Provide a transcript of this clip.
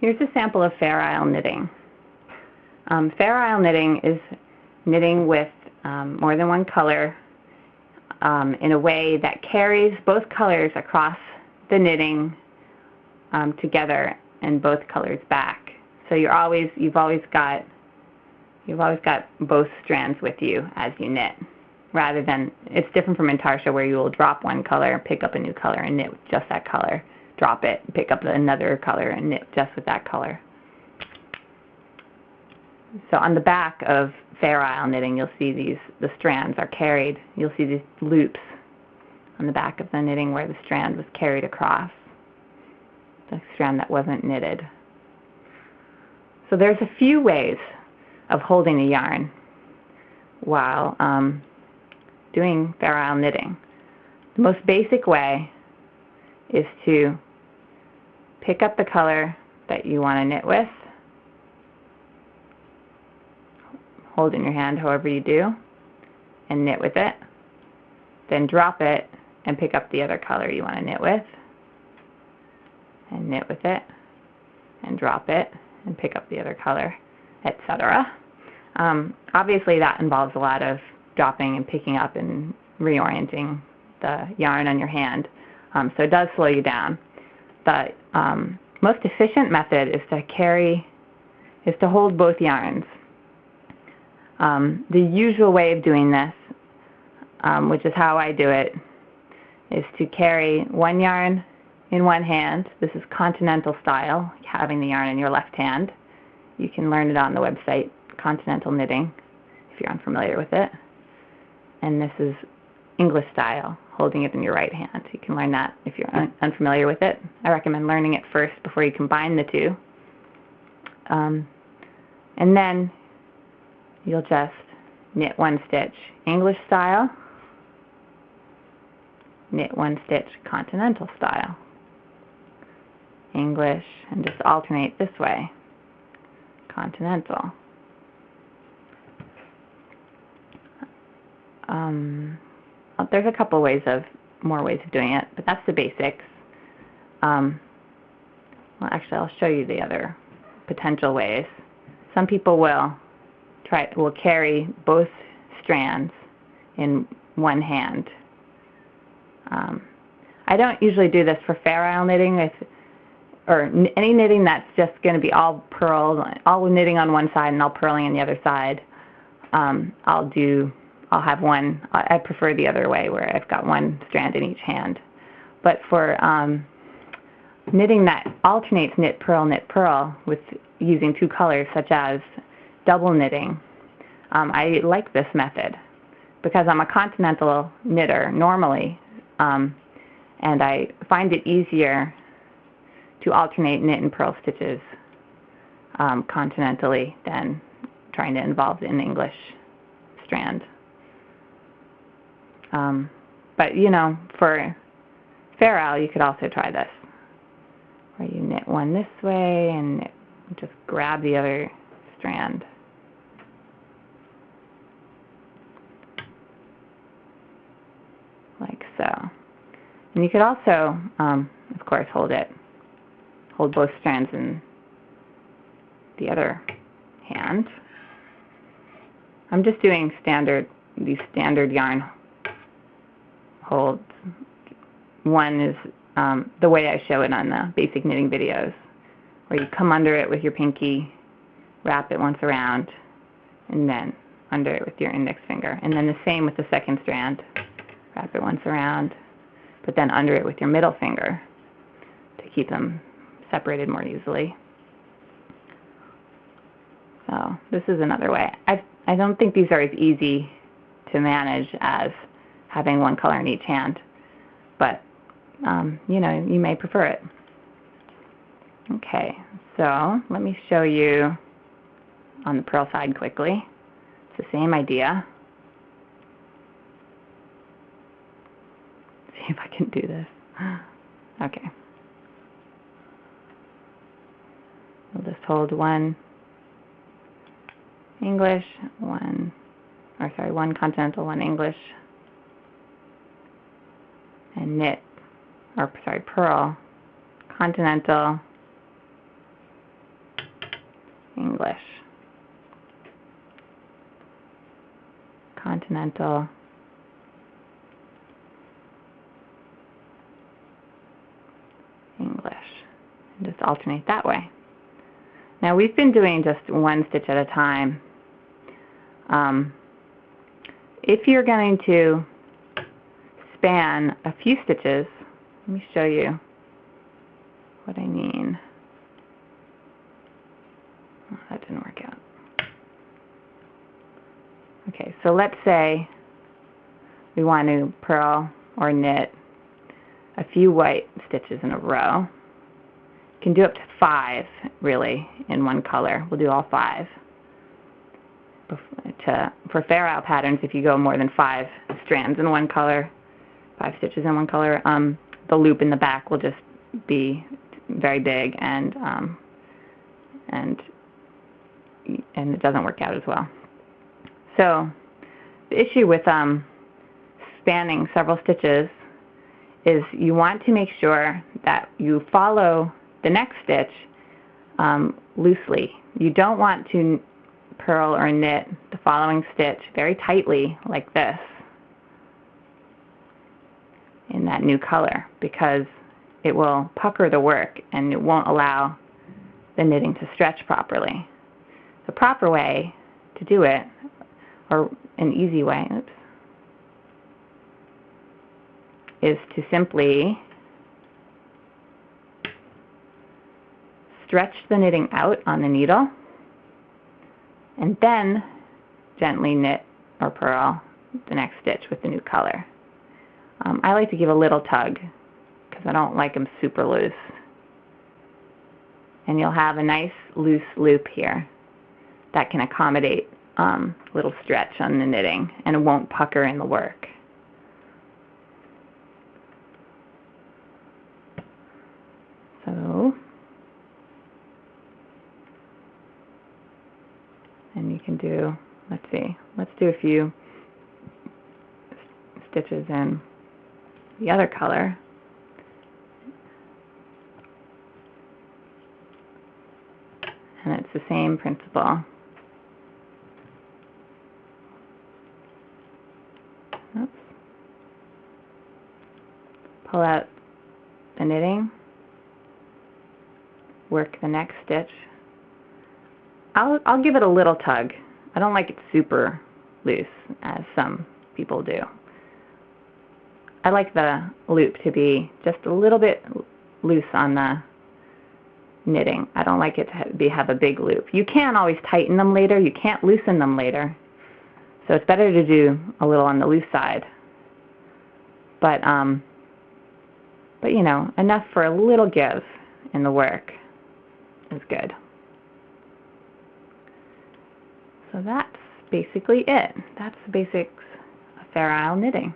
Here's a sample of Fair Isle knitting. Fair Isle knitting is knitting with more than one color in a way that carries both colors across the knitting together and both colors back. So you've always got both strands with you as you knit. Rather than, it's different from intarsha where you will drop one color, pick up a new color, and knit with just that color. Drop it, pick up another color, and knit just with that color. So on the back of Fair Isle knitting, you'll see the strands are carried. You'll see these loops on the back of the knitting where the strand was carried across, the strand that wasn't knitted. So there's a few ways of holding a yarn while doing Fair Isle knitting. The most basic way is to pick up the color that you want to knit with, hold in your hand however you do, and knit with it. Then drop it and pick up the other color you want to knit with, and knit with it, and drop it, and pick up the other color, etc. Obviously that involves a lot of dropping and picking up and reorienting the yarn on your hand, so it does slow you down. The most efficient method is to hold both yarns. The usual way of doing this, which is how I do it, is to carry one yarn in one hand. This is continental style, having the yarn in your left hand. You can learn it on the website, Continental Knitting, if you're unfamiliar with it. And this is English style, holding it in your right hand. You can learn that if you're unfamiliar with it. I recommend learning it first before you combine the two. And then you'll just knit one stitch English style, knit one stitch continental style, English, and just alternate this way, continental. There's a couple more ways of doing it, but that's the basics. Well, actually, I'll show you the other potential ways. Some people will carry both strands in one hand. I don't usually do this for Fair Isle knitting, or any knitting that's just going to be all purled, all knitting on one side and all purling on the other side. I'll have one. I prefer the other way where I've got one strand in each hand. But for knitting that alternates knit, purl with using two colors, such as double knitting, I like this method because I'm a continental knitter normally, and I find it easier to alternate knit and purl stitches continentally than trying to involve an English strand. But for Fair Isle, you could also try this, where you knit one this way and just grab the other strand. Like so. And you could also, of course, hold both strands in the other hand. I'm just doing these standard yarn holds. One is the way I show it on the basic knitting videos, where you come under it with your pinky, wrap it once around, and then under it with your index finger. And then the same with the second strand. Wrap it once around, but then under it with your middle finger to keep them separated more easily. So this is another way. I don't think these are as easy to manage as having one color in each hand, but you may prefer it. Okay, so let me show you on the purl side quickly. It's the same idea. See if I can do this. Okay. We'll just hold one English, one continental, one English, and purl continental, English. Continental. English. And just alternate that way. Now we've been doing just one stitch at a time. If you're going to span a few stitches, let me show you what I mean. Oh, that didn't work out. Okay, so let's say we want to purl or knit a few white stitches in a row. You can do up to 5, really, in one color. We'll do all 5. For Fair Isle patterns, if you go more than 5 strands in one color, 5 stitches in one color, the loop in the back will just be very big, and it doesn't work out as well. So the issue with spanning several stitches is you want to make sure that you follow the next stitch loosely. You don't want to purl or knit the following stitch very tightly like this in that new color, because it will pucker the work and it won't allow the knitting to stretch properly. The proper way to do it, or an easy way, is to simply stretch the knitting out on the needle and then gently knit or purl the next stitch with the new color. I like to give a little tug because I don't like them super loose. And you'll have a nice loose loop here that can accommodate a little stretch on the knitting, and it won't pucker in the work. So, and you can do, let's do a few stitches in the other color. And it's the same principle. Oops. Pull out the knitting, work the next stitch. I'll give it a little tug. I don't like it super loose, as some people do. I like the loop to be just a little bit loose on the knitting. I don't like it to have a big loop. You can always tighten them later. You can't loosen them later. So it's better to do a little on the loose side. But you know, enough for a little give in the work is good. So that's basically it. That's the basics of Fair Isle knitting.